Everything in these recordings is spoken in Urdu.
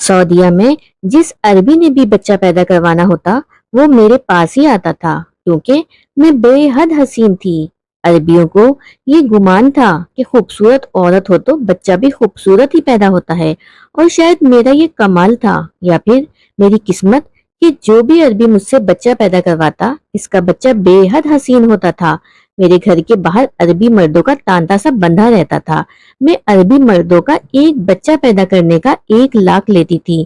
سعودیہ میں جس عربی نے بھی بچہ پیدا کروانا ہوتا وہ میرے پاس ہی آتا تھا کیونکہ میں بے حد حسین تھی۔ عربیوں کو یہ گمان تھا کہ خوبصورت عورت ہو تو بچہ بھی خوبصورت ہی پیدا ہوتا ہے، اور شاید میرا یہ کمال تھا یا پھر میری قسمت کہ جو بھی عربی مجھ سے بچہ پیدا کرواتا اس کا بچہ بے حد حسین ہوتا تھا۔ میرے گھر کے باہر عربی مردوں کا تانتا سا بندھا رہتا تھا۔ میں عربی مردوں کا ایک بچہ پیدا کرنے کا 1 لاکھ لیتی تھی۔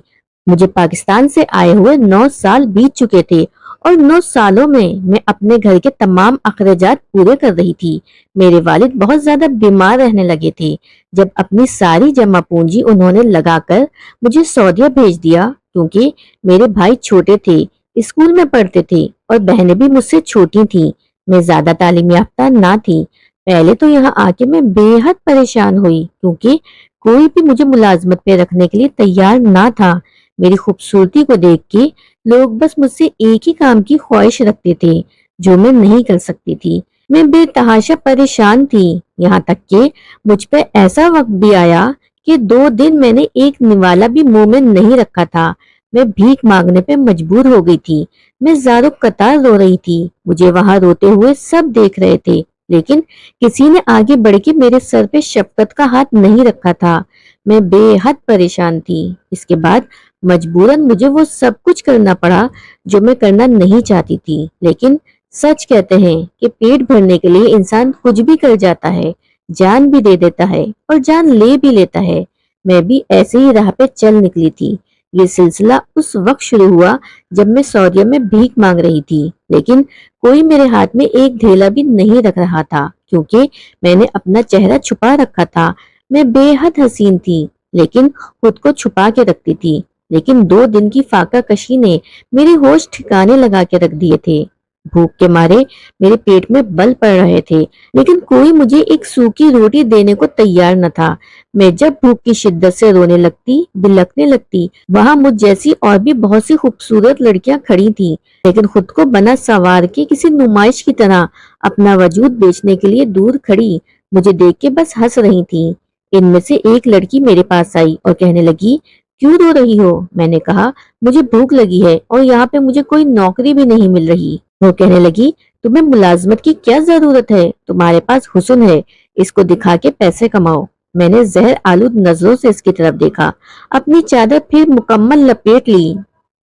مجھے پاکستان سے آئے ہوئے 9 سال بیت چکے تھے اور 9 سالوں میں اپنے گھر کے تمام اخراجات پورے کر رہی تھی۔ میرے والد بہت زیادہ بیمار رہنے لگے تھے۔ جب اپنی ساری جمع پونجی انہوں نے لگا کر مجھے سعودیہ بھیج دیا کیونکہ میرے بھائی چھوٹے تھے، اسکول میں پڑھتے تھے اور بہنیں بھی مجھ سے چھوٹی تھیں۔ میں زیادہ تعلیم یافتہ نہ تھی۔ پہلے تو یہاں آ کے میں بے حد پریشان ہوئی کیونکہ کوئی بھی مجھے ملازمت پہ رکھنے کے لیے تیار نہ تھا۔ میری خوبصورتی کو دیکھ کے لوگ بس مجھ سے ایک ہی کام کی خواہش رکھتے تھے جو میں نہیں کر سکتی تھی۔ میں بے تحاشا پریشان تھی، یہاں تک کہ مجھ پہ ایسا وقت بھی آیا کہ 2 دن میں نے ایک نوالا بھی منہ میں نہیں رکھا تھا۔ میں بھیک مانگنے پہ مجبور ہو گئی تھی۔ میں زارو قطار رو رہی تھی۔ مجھے وہاں روتے ہوئے سب دیکھ رہے تھے لیکن کسی نے آگے بڑھ کے میرے سر پہ شفقت کا ہاتھ نہیں رکھا تھا۔ میں بے حد پریشان تھی۔ اس کے بعد مجبوراً مجھے وہ سب کچھ کرنا پڑا جو میں کرنا نہیں چاہتی تھی، لیکن سچ کہتے ہیں کہ پیٹ بھرنے کے لیے انسان کچھ بھی کر جاتا ہے، جان بھی دے دیتا ہے اور جان لے بھی لیتا ہے۔ میں بھی ایسے ہی راہ پہ چل نکلی تھی۔ یہ سلسلہ اس وقت شروع ہوا جب میں سعودیہ میں بھیک مانگ رہی تھی، لیکن کوئی میرے ہاتھ میں ایک ڈھیلا بھی نہیں رکھ رہا تھا کیونکہ میں نے اپنا چہرہ چھپا رکھا تھا۔ میں بے حد حسین تھی لیکن خود کو چھپا کے رکھتی تھی، لیکن 2 دن کی فاقہ کشی نے میرے ہوش ٹھکانے لگا کے رکھ دیے تھے۔ بھوک کے مارے میرے پیٹ میں بل پڑ رہے تھے لیکن کوئی مجھے ایک سوکھی روٹی دینے کو تیار نہ تھا۔ میں جب بھوک کی شدت سے رونے لگتی، بلکنے لگتی، وہاں مجھ جیسی اور بھی بہت سی خوبصورت لڑکیاں کھڑی تھیں لیکن خود کو بنا سوار کے کسی نمائش کی طرح اپنا وجود بیچنے کے لیے دور کھڑی مجھے دیکھ کے بس ہنس رہی تھیں۔ ان میں سے ایک لڑکی میرے پاس آئی اور کہنے لگی، کیوں رو رہی ہو؟ میں نے کہا، مجھے بھوک لگی ہے اور یہاں پہ مجھے کوئی نوکری بھی نہیں مل رہی۔ وہ کہنے لگی، تمہیں ملازمت کی کیا ضرورت ہے؟ تمہارے پاس حسن ہے، اس کو دکھا کے پیسے کماؤ۔ میں نے زہر آلود نظروں سے اس کی طرف دیکھا، اپنی چادر پھر مکمل لپیٹ لی۔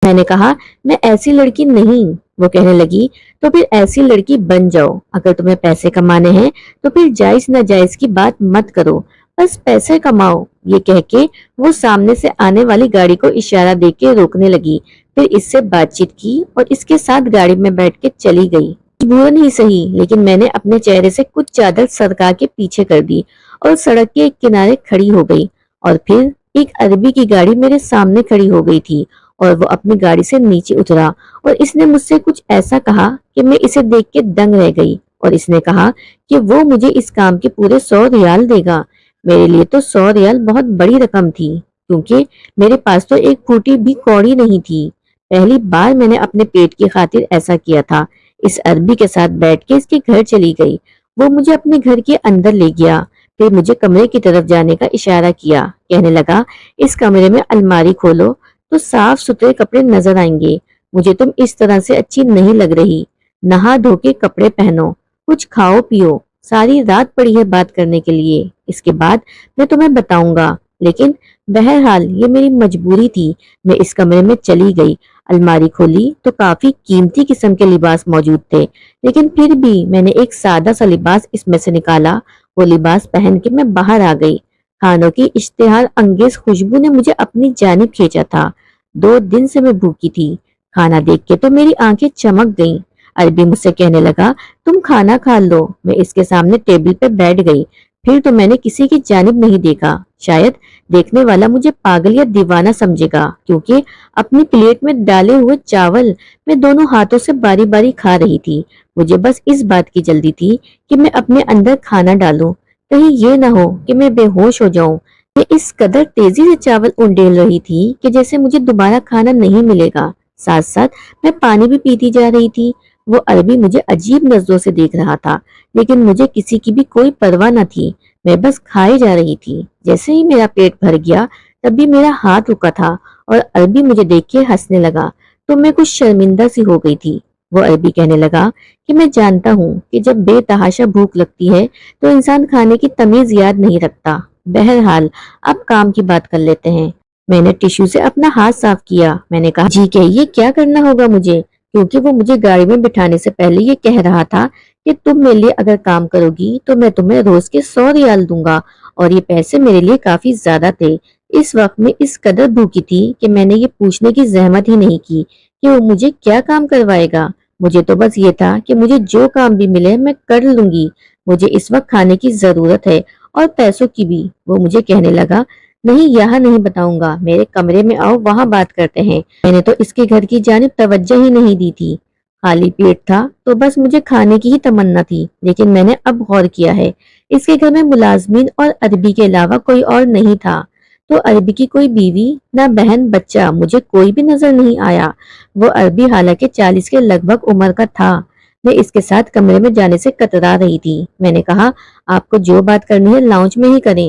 میں نے کہا، میں ایسی لڑکی نہیں۔ وہ کہنے لگی، تو پھر ایسی لڑکی بن جاؤ۔ اگر تمہیں پیسے کمانے ہیں تو پھر جائز ناجائز کی بات مت کرو، بس پیسے کماؤ۔ یہ کہہ کے وہ سامنے سے آنے والی گاڑی کو اشارہ دے کے روکنے لگی، پھر اس سے بات چیت کی اور اس کے ساتھ گاڑی میں بیٹھ کے چلی گئی۔ مجبوراً ہی صحیح، لیکن میں نے اپنے چہرے سے کچھ چادر سرکا کے پیچھے کر دی اور سڑک کے ایک کنارے کھڑی ہو گئی، اور پھر ایک عربی کی گاڑی میرے سامنے کھڑی ہو گئی تھی اور وہ اپنی گاڑی سے نیچے اترا اور اس نے مجھ سے کچھ ایسا کہا کہ میں اسے دیکھ کے دنگ رہ گئی، اور اس نے کہا کہ وہ مجھے اس کام کے پورے 100 ریال دے گا۔ میرے لیے تو 100 ریال بہت بڑی رقم تھی کیونکہ میرے پاس تو ایک پھوٹی بھی کوڑی نہیں تھی۔ پہلی بار میں نے اپنے پیٹ کی خاطر ایسا کیا تھا۔ اس عربی کے ساتھ بیٹھ کے اس کے گھر چلی گئی۔ وہ مجھے اپنے گھر کے اندر لے گیا، پھر مجھے کمرے کی طرف جانے کا اشارہ کیا، کہنے لگا، اس کمرے میں الماری کھولو تو صاف ستھرے کپڑے نظر آئیں گے۔ مجھے تم اس طرح سے اچھی نہیں لگ رہی، نہا دھو کے کپڑے پہنو، کچھ کھاؤ پیو، ساری رات پڑی ہے بات کرنے کے لیے، اس کے بعد میں تمہیں بتاؤں گا۔ لیکن بہرحال یہ میری مجبوری تھی۔ میں اس کمرے میں چلی گئی، الماری کھولی تو کافی قیمتی قسم کے لباس موجود تھے، لیکن پھر بھی میں نے ایک سادہ سا لباس اس میں سے نکالا۔ وہ لباس پہن کے میں باہر آ گئی۔ کھانوں کی اشتہار انگیز خوشبو نے مجھے اپنی جانب کھینچا تھا۔ 2 دن سے میں بھوکی تھی۔ کھانا دیکھ کے تو میری آنکھیں چمک گئیں۔ عربی مجھ سے کہنے لگا، تم کھانا کھا لو۔ میں اس کے سامنے ٹیبل پہ بیٹھ گئی۔ پھر تو میں نے کسی کی جانب نہیں دیکھا، شاید دیکھنے والا مجھے پاگل یا دیوانہ سمجھے گا، کیونکہ اپنی پلیٹ میں ڈالے ہوئے چاول میں دونوں ہاتھوں سے باری باری کھا رہی تھی۔ مجھے بس اس بات کی جلدی تھی کہ میں اپنے اندر کھانا ڈالوں، کہیں یہ نہ ہو کہ میں بے ہوش ہو جاؤں۔ میں اس قدر تیزی سے چاول انڈیل رہی تھی کہ جیسے مجھے دوبارہ کھانا نہیں ملے گا۔ ساتھ ساتھ میں پانی بھی پیتی جا رہی تھی۔ وہ عربی مجھے عجیب نظروں سے دیکھ رہا تھا لیکن مجھے کسی کی بھی کوئی پرواہ نہ تھی۔ میں بس کھائے جا رہی تھی۔ جیسے ہی میرا پیٹ بھر گیا تب بھی میرا ہاتھ رکا تھا اور عربی مجھے دیکھ کے ہنسنے لگا تو میں کچھ شرمندہ سی ہو گئی تھی۔ وہ عربی کہنے لگا کہ میں جانتا ہوں کہ جب بے تحاشا بھوک لگتی ہے تو انسان کھانے کی تمیز یاد نہیں رکھتا۔ بہرحال اب کام کی بات کر لیتے ہیں۔ میں نے ٹشو سے اپنا ہاتھ صاف کیا۔ میں نے کہا جی کہیے کیا کرنا ہوگا مجھے، کیونکہ وہ مجھے گاڑی میں بٹھانے سے پہلے یہ کہہ رہا تھا کہ تم میرے لیے اگر کام کرو گی تو میں تمہیں روز کے 100 ریال دوں گا، اور یہ پیسے میرے لیے کافی زیادہ تھے۔ اس وقت میں اس قدر بھوکی تھی کہ میں نے یہ پوچھنے کی زحمت ہی نہیں کی کہ وہ مجھے کیا کام کروائے گا۔ مجھے تو بس یہ تھا کہ مجھے جو کام بھی ملے میں کر لوں گی، مجھے اس وقت کھانے کی ضرورت ہے اور پیسوں کی بھی۔ وہ مجھے کہنے لگا نہیں یہاں نہیں بتاؤں گا، میرے کمرے میں آؤ وہاں بات کرتے ہیں۔ میں نے تو اس کے گھر کی جانب توجہ ہی نہیں دی تھی، خالی پیٹ تھا تو بس مجھے کھانے کی ہی تمنا تھی۔ لیکن میں نے اب غور کیا ہے اس کے گھر میں ملازمین اور عربی کے علاوہ کوئی اور نہیں تھا، تو عربی کی کوئی بیوی نہ بہن بچہ مجھے کوئی بھی نظر نہیں آیا۔ وہ عربی حالانکہ 40 کے لگ بھگ عمر کا تھا۔ میں اس کے ساتھ کمرے میں جانے سے کترا رہی تھی۔ میں نے کہا آپ کو جو بات کرنی ہے لاؤنج میں ہی کریں،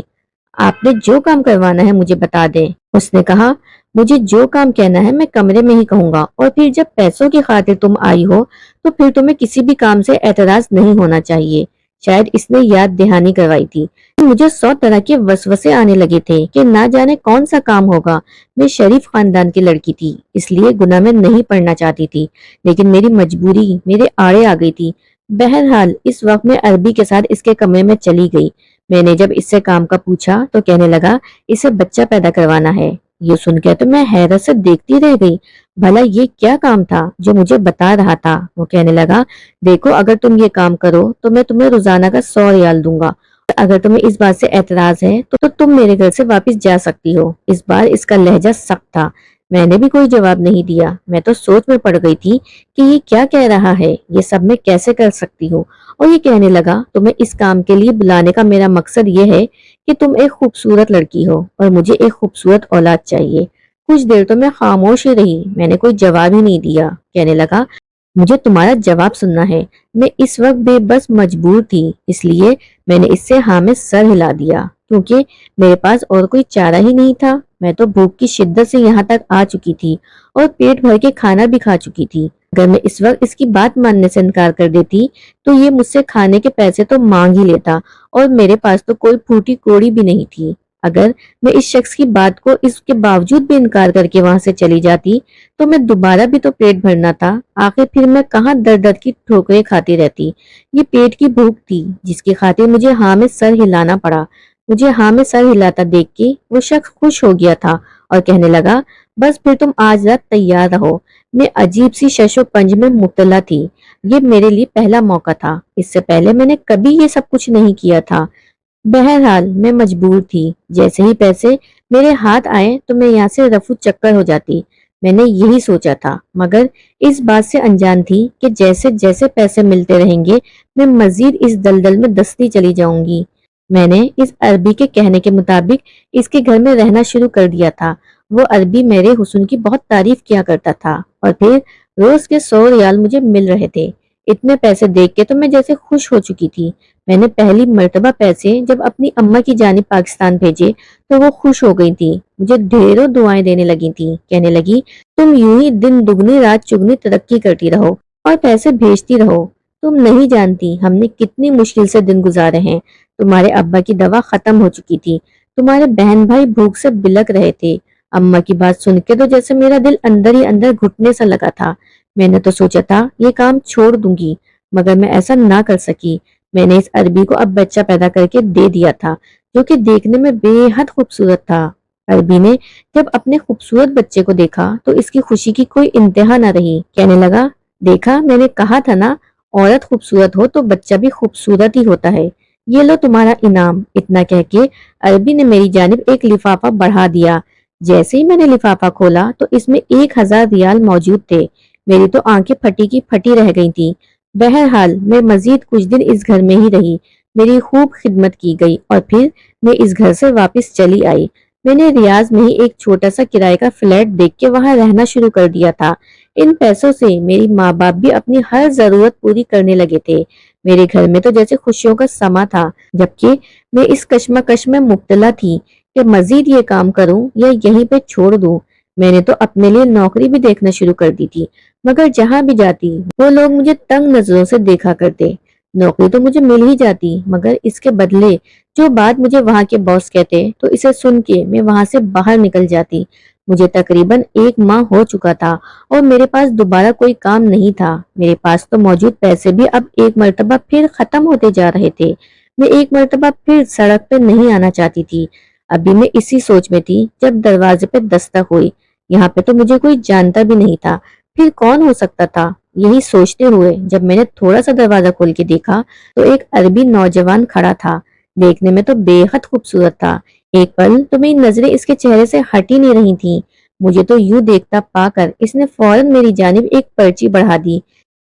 آپ نے جو کام کروانا ہے مجھے بتا دیں۔ اس نے کہا مجھے جو کام کہنا ہے میں کمرے میں ہی کہوں گا، اور پھر جب پیسوں کی خاطر تم آئی ہو تو پھر تمہیں کسی بھی کام سے اعتراض نہیں ہونا چاہیے۔ شاید اس نے یاد دہانی کروائی تھی۔ مجھے 100 طرح کے وسوسے آنے لگے تھے کہ نہ جانے کون سا کام ہوگا۔ میں شریف خاندان کی لڑکی تھی، اس لیے گناہ میں نہیں پڑنا چاہتی تھی، لیکن میری مجبوری میرے آڑے آ گئی تھی۔ بہرحال اس وقت میں عربی کے ساتھ اس کے کمرے میں چلی گئی۔ میں نے جب اس سے کام کا پوچھا تو کہنے لگا اسے بچہ پیدا کروانا ہے۔ یہ سن کے تو میں حیرت سے دیکھتی رہ گئی، بھلا یہ کیا کام تھا جو مجھے بتا رہا تھا۔ وہ کہنے لگا دیکھو اگر تم یہ کام کرو تو میں تمہیں روزانہ کا 100 ریال دوں گا، اگر تمہیں اس بات سے اعتراض ہے تو تم میرے گھر سے واپس جا سکتی ہو۔ اس بار اس کا لہجہ سخت تھا۔ میں نے بھی کوئی جواب نہیں دیا۔ میں تو سوچ میں پڑ گئی تھی کہ یہ کیا کہہ رہا ہے، یہ سب میں کیسے کر سکتی ہوں۔ اور یہ کہنے لگا تمہیں اس کام کے لیے بلانے کا میرا مقصد یہ ہے کہ تم ایک خوبصورت لڑکی ہو اور مجھے ایک خوبصورت اولاد چاہیے۔ کچھ دیر تو میں خاموش ہی رہی، میں نے کوئی جواب ہی نہیں دیا۔ کہنے لگا مجھے تمہارا جواب سننا ہے۔ میں اس وقت بے بس مجبور تھی، اس لیے میں نے اس سے ہاں میں سر ہلا دیا، کیونکہ میرے پاس اور کوئی چارہ ہی نہیں تھا۔ میں تو بھوک کی شدت سے یہاں تک آ چکی تھی اور پیٹ بھر کے کھانا بھی کھا چکی تھی۔ اگر میں اس وقت اس کی بات ماننے سے انکار کر دیتی تو یہ مجھ سے کھانے کے پیسے تو مانگ ہی لیتا، اور میرے پاس تو کوئی پھوٹی کوڑی بھی نہیں تھی۔ اگر میں اس شخص کی بات کو اس کے باوجود بھی انکار کر کے وہاں سے چلی جاتی تو میں دوبارہ بھی تو پیٹ بھرنا تھا۔ آخر پھر میں کہاں در در کی ٹھوکریں کھاتی رہتی۔ یہ پیٹ کی بھوک تھی جس کی خاطر مجھے ہاں میں سر ہلانا پڑا۔ مجھے ہاں میں سر ہلاتا دیکھ کے وہ شخص خوش ہو گیا تھا اور کہنے لگا بس پھر تم آج رات تیار رہو۔ میں عجیب سی شش و پنج میں مبتلا تھی۔ یہ میرے لیے پہلا موقع تھا، اس سے پہلے میں نے کبھی یہ سب کچھ نہیں کیا تھا۔ بہرحال میں مجبور تھی۔ جیسے ہی پیسے میرے ہاتھ آئے تو میں یہاں سے رفو چکر ہو جاتی۔ میں نے یہی سوچا تھا، مگر اس بات سے انجان تھی کہ جیسے جیسے پیسے ملتے رہیں گے میں مزید اس دلدل میں دستی چلی جاؤں گی۔ میں نے اس عربی کے کہنے کے مطابق اس کے گھر میں رہنا شروع کر دیا تھا۔ وہ عربی میرے حسن کی بہت تعریف کیا کرتا تھا، اور پھر روز کے 100 ریال مجھے مل رہے تھے۔ اتنے پیسے دیکھ کے تو میں جیسے خوش ہو چکی تھی۔ میں نے پہلی مرتبہ پیسے جب اپنی اماں کی جانب پاکستان بھیجے تو وہ خوش ہو گئی تھی، مجھے ڈھیروں دعائیں دینے لگی تھی۔ کہنے لگی تم یوں ہی دن دگنی رات چگنی ترقی کرتی رہو اور پیسے بھیجتی رہو۔ تم نہیں جانتی ہم نے کتنی مشکل سے دن گزارے ہیں۔ تمہارے ابا کی دوا ختم ہو چکی تھی، تمہارے بہن بھائی بھوک سے بلک رہے تھے۔ اماں کی بات سن کے تو جیسے میرا دل اندر ہی اندر گھٹنے سا لگا تھا۔ میں نے تو سوچا تھا یہ کام چھوڑ دوں گی، مگر میں ایسا نہ کر سکی۔ میں نے اس عربی کو اب بچہ پیدا کر کے دے دیا تھا، جو کہ دیکھنے میں بے حد خوبصورت تھا۔ عربی نے جب اپنے خوبصورت بچے کو دیکھا تو اس کی خوشی کی کوئی انتہا نہ رہی۔ کہنے لگا دیکھا میں نے کہا تھا نا، عورت خوبصورت ہو تو بچہ بھی خوبصورت ہی ہوتا ہے، یہ لو تمہارا انعام۔ اتنا کہہ کے عربی نے میری جانب ایک لفافہ بڑھا دیا۔ جیسے ہی میں نے لفافہ کھولا تو اس میں 1000 ریال موجود تھے۔ میری تو آنکھیں پھٹی کی پھٹی رہ گئی تھی۔ بہرحال میں مزید کچھ دن اس گھر میں ہی رہی، میری خوب خدمت کی گئی، اور پھر میں اس گھر سے واپس چلی آئی۔ میں نے ریاض میں ہی ایک چھوٹا سا کرائے کا فلیٹ دیکھ کے وہاں رہنا شروع کر دیا تھا۔ ان پیسوں سے میری ماں باپ بھی اپنی ہر ضرورت پوری کرنے لگے تھے۔ میرے گھر میں تو جیسے خوشیوں کا سما تھا، جبکہ میں اس کشمکش میں مبتلا تھی کہ مزید یہ کام کروں یا یہیں پہ چھوڑ دوں۔ میں نے تو اپنے لیے نوکری بھی دیکھنا شروع کر دی تھی، مگر جہاں بھی جاتی وہ لوگ مجھے تنگ نظروں سے دیکھا کرتے۔ نوکری تو مجھے مل ہی جاتی، مگر اس کے بدلے جو بات مجھے وہاں کے باس کہتے تو اسے سن کے میں وہاں سے باہر نکل جاتی۔ مجھے تقریباً 1 ماہ ہو چکا تھا اور میرے پاس دوبارہ کوئی کام نہیں تھا۔ میرے پاس تو موجود پیسے بھی اب ایک مرتبہ پھر ختم ہوتے جا رہے تھے۔ میں ایک مرتبہ پھر سڑک پہ نہیں آنا چاہتی تھی۔ ابھی میں اسی سوچ میں تھی جب دروازے پہ دستک ہوئی۔ یہاں پہ تو مجھے کوئی جانتا بھی نہیں تھا، پھر کون ہو سکتا تھا؟ یہی سوچتے ہوئے جب میں نے تھوڑا سا دروازہ کھول کے دیکھا تو ایک عربی نوجوان کھڑا تھا۔ دیکھنے میں تو بے حد خوبصورت تھا۔ ایک پل تو میری نظریں اس کے چہرے سے ہٹ ہی نہیں رہی تھیں۔ مجھے تو یوں دیکھتا پا کر اس نے فوراً میری جانب ایک پرچی بڑھا دی۔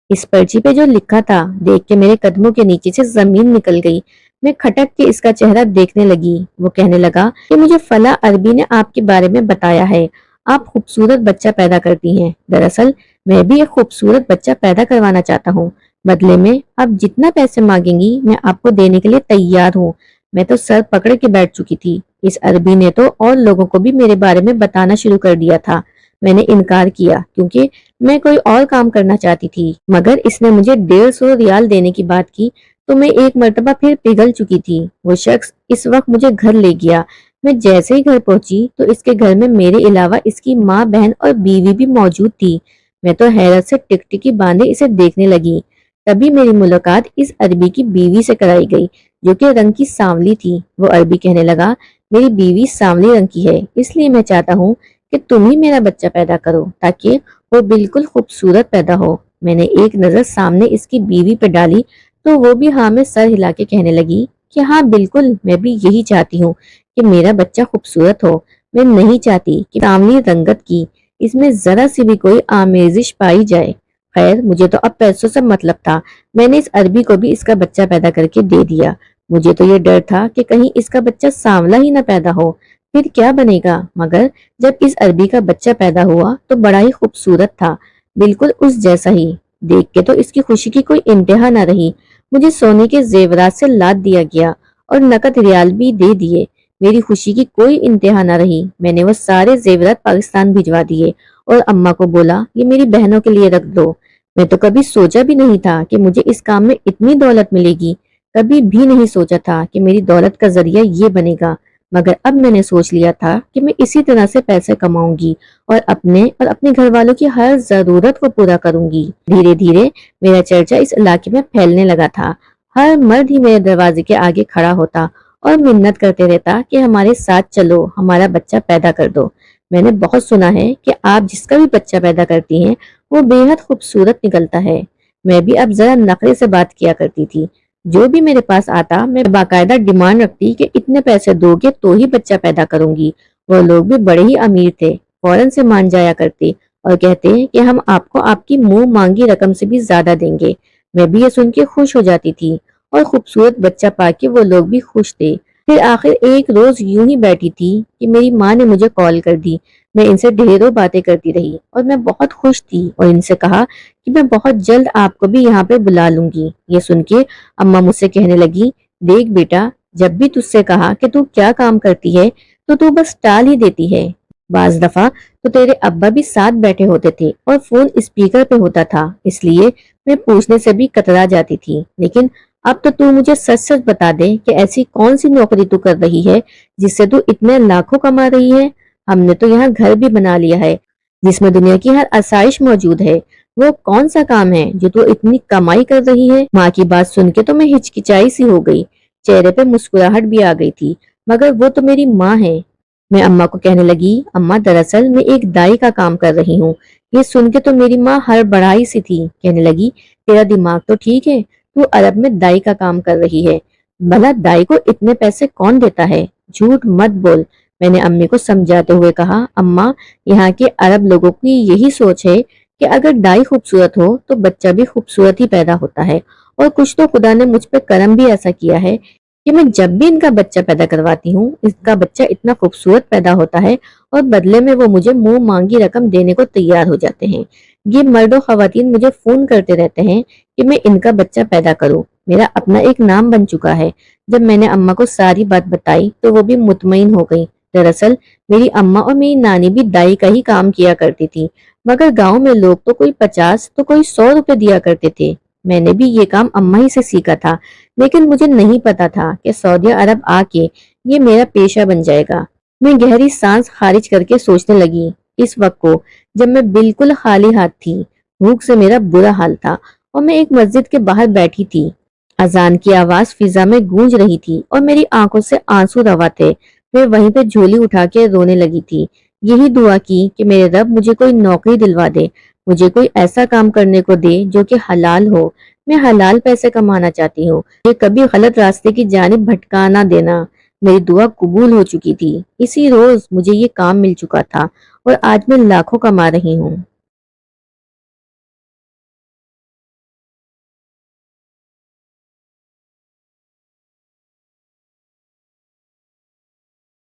اس پرچی پہ جو لکھا تھا دیکھ کے میرے قدموں کے نیچے سے زمین نکل گئی۔ میں کھٹک کے اس کا چہرہ دیکھنے لگی۔ وہ کہنے لگا کہ مجھے فلاں عربی نے آپ کے بارے میں بتایا ہے، آپ خوبصورت بچہ پیدا کرتی ہیں۔ دراصل میں بھی ایک خوبصورت بچہ پیدا کروانا چاہتا ہوں۔ بدلے میں آپ جتنا پیسے مانگیں گی میں آپ کو دینے کے لیے تیار ہوں۔ میں تو سر پکڑ کے بیٹھ چکی تھی۔ اس عربی نے تو اور لوگوں کو بھی میرے بارے میں بتانا شروع کر دیا تھا۔ میں نے انکار کیا کیونکہ میں کوئی اور کام کرنا چاہتی تھی، مگر اس نے مجھے 150 ریال دینے کی بات کی تو میں ایک مرتبہ پھر پگھل چکی تھی۔ وہ شخص اس وقت مجھے گھر لے گیا۔ میں جیسے ہی گھر پہنچی تو اس کے گھر میں میرے علاوہ اس کی ماں، بہن اور بیوی بھی موجود تھی۔ میں تو حیرت سے ٹکٹکی باندھے اسے دیکھنے لگی۔ تبھی میری ملاقات اس عربی کی بیوی سے کرائی گئی جو کہ رنگ کی سانولی تھی۔ وہ عربی کہنے لگا، میری بیوی سانولی رنگ کی ہے، اس لیے میں چاہتا ہوں کہ تم ہی میرا بچہ پیدا کرو تاکہ وہ بالکل خوبصورت پیدا ہو۔ میں نے ایک نظر سامنے اس کی بیوی پہ ڈالی تو وہ بھی ہاں میں سر ہلا کے کہنے لگی کہ ہاں بالکل، میں بھی یہی چاہتی ہوں کہ میرا بچہ خوبصورت ہو۔ میں نہیں چاہتی کہ سانولی رنگت کی اس میں ذرا سی بھی کوئی آمیزش پائی جائے۔ خیر مجھے تو اب پیسوں سے مطلب تھا۔ میں نے اس عربی کو بھی اس کا بچہ پیدا کر کے دے دیا۔ مجھے تو یہ ڈر تھا کہ کہیں اس کا بچہ سانولا ہی نہ پیدا ہو، پھر کیا بنے گا؟ مگر جب اس عربی کا بچہ پیدا ہوا تو بڑا ہی خوبصورت تھا، بالکل اس جیسا ہی۔ دیکھ کے تو اس کی خوشی کی کوئی انتہا نہ رہی۔ مجھے سونے کے زیورات سے لاد دیا گیا اور نقد ریال بھی دے دیے۔ میری خوشی کی کوئی انتہا نہ رہی۔ میں نے وہ سارے زیورات پاکستان بھجوا دیے اور اماں کو بولا یہ میری بہنوں کے لیے رکھ دو۔ میں تو کبھی سوچا بھی نہیں تھا کہ مجھے اس کام میں اتنی دولت ملے گی۔ کبھی بھی نہیں سوچا تھا کہ میری دولت کا ذریعہ یہ بنے گا، مگر اب میں نے سوچ لیا تھا کہ میں اسی طرح سے پیسے کماؤں گی اور اپنے گھر والوں کی ہر ضرورت کو پورا کروں گی۔ دھیرے دھیرے میرا چرچا اس علاقے میں پھیلنے لگا تھا۔ ہر مرد ہی میرے دروازے کے آگے کھڑا ہوتا اور منت کرتے رہتا کہ ہمارے ساتھ چلو، ہمارا بچہ پیدا کر دو۔ میں نے بہت سنا ہے کہ آپ جس کا بھی بچہ پیدا کرتی ہیں وہ بے حد خوبصورت نکلتا ہے۔ میں بھی اب ذرا نخرے سے بات کیا کرتی تھی۔ جو بھی میرے پاس آتا میں باقاعدہ ڈیمانڈ رکھتی کہ اتنے پیسے دو گے تو ہی بچہ پیدا کروں گی۔ وہ لوگ بھی بڑے ہی امیر تھے، فوراً سے مان جایا کرتے اور کہتے کہ ہم آپ کو آپ کی منہ مانگی رقم سے بھی زیادہ دیں گے۔ میں بھی یہ سن کے خوش ہو جاتی تھی اور خوبصورت بچہ پا کے وہ لوگ بھی خوش تھے۔ پھر آخر ایک روز یوں ہی بیٹھی تھی کہ میری ماں نے مجھے کال کر دی۔ میں ان سے ڈھیروں باتیں کرتی رہی اور میں بہت خوش تھی اور ان سے کہا کہ میں بہت جلد آپ کو بھی یہاں پہ بلا لوں گی۔ یہ سن کے اماں مجھ سے کہنے لگی، دیکھ بیٹا، جب بھی تجھ سے کہا کہ تو کیا کام کرتی ہے تو تو بس ٹال ہی دیتی ہے۔ بعض دفعہ تو تیرے ابا بھی ساتھ بیٹھے ہوتے تھے اور فون اسپیکر پہ ہوتا تھا، اس لیے میں پوچھنے سے بھی کترا جاتی تھی۔ لیکن اب تو مجھے سچ سچ بتا دے کہ ایسی کون سی نوکری تو کر رہی ہے جس سے تو اتنے لاکھوں کما رہی ہے؟ ہم نے تو یہاں گھر بھی بنا لیا ہے جس میں دنیا کی ہر آسائش موجود ہے۔ وہ کون سا کام ہے جو تو اتنی کمائی کر رہی ہے؟ ماں کی بات سن کے تو میں ہچکچائی سی ہو گئی، چہرے پہ مسکراہٹ بھی آ گئی تھی، مگر وہ تو میری ماں ہے۔ میں اماں کو کہنے لگی، اماں دراصل میں ایک دائی کا کام کر رہی ہوں۔ یہ سن کے تو میری ماں ہر بڑائی سی تھی، کہنے لگی، تیرا دماغ تو ٹھیک ہے، تو عرب میں دائی کا کام کر رہی ہے۔ بھلا دائی کو اتنے پیسے کون دیتا ہے؟ جھوٹ مت بول۔ میں نے امی کو سمجھاتے ہوئے کہا، اماں یہاں کے عرب لوگوں کی یہی سوچ ہے کہ اگر دائی خوبصورت ہو تو بچہ بھی خوبصورت ہی پیدا ہوتا ہے، اور کچھ تو خدا نے مجھ پہ کرم بھی ایسا کیا ہے کہ میں جب بھی ان کا بچہ پیدا کرواتی ہوں اس کا بچہ اتنا خوبصورت پیدا ہوتا ہے اور بدلے میں وہ مجھے منہ مانگی رقم دینے کو تیار ہو جاتے ہیں۔ یہ مرد و خواتین مجھے فون کرتے رہتے ہیں کہ میں ان کا بچہ پیدا کروں۔ میرا اپنا ایک نام بن چکا ہے۔ جب میں نے اماں کو ساری بات بتائی تو وہ بھی مطمئن ہو گئی۔ دراصل میری اماں اور میری نانی بھی دائی کا ہی کام کیا کرتی تھی، مگر گاؤں میں لوگ تو کوئی 50 تو کوئی 100 روپے دیا کرتے تھے۔ میں نے بھی یہ کام اماں ہی سے سیکھا تھا، لیکن مجھے نہیں پتا تھا کہ سعودی عرب آ کے یہ میرا پیشہ بن جائے گا۔ میں گہری سانس خارج کر کے سوچنے لگی، اس وقت کو جب میں بالکل خالی ہاتھ تھی، بھوک سے میرا برا حال تھا اور میں ایک مسجد کے باہر بیٹھی تھی۔ اذان کی آواز فضا میں گونج رہی تھی اور میری آنکھوں سے آنسو روا تھے۔ میں وہیں پہ جھولی اٹھا کے رونے لگی تھی، یہی دعا کی کہ میرے رب مجھے کوئی نوکری دلوا دے، مجھے کوئی ایسا کام کرنے کو دے جو کہ حلال ہو۔ میں حلال پیسے کمانا چاہتی ہوں، یہ کبھی غلط راستے کی جانب بھٹکا نہ دینا۔ میری دعا قبول ہو چکی تھی، اسی روز مجھے یہ کام مل چکا تھا اور آج میں لاکھوں کما رہی ہوں۔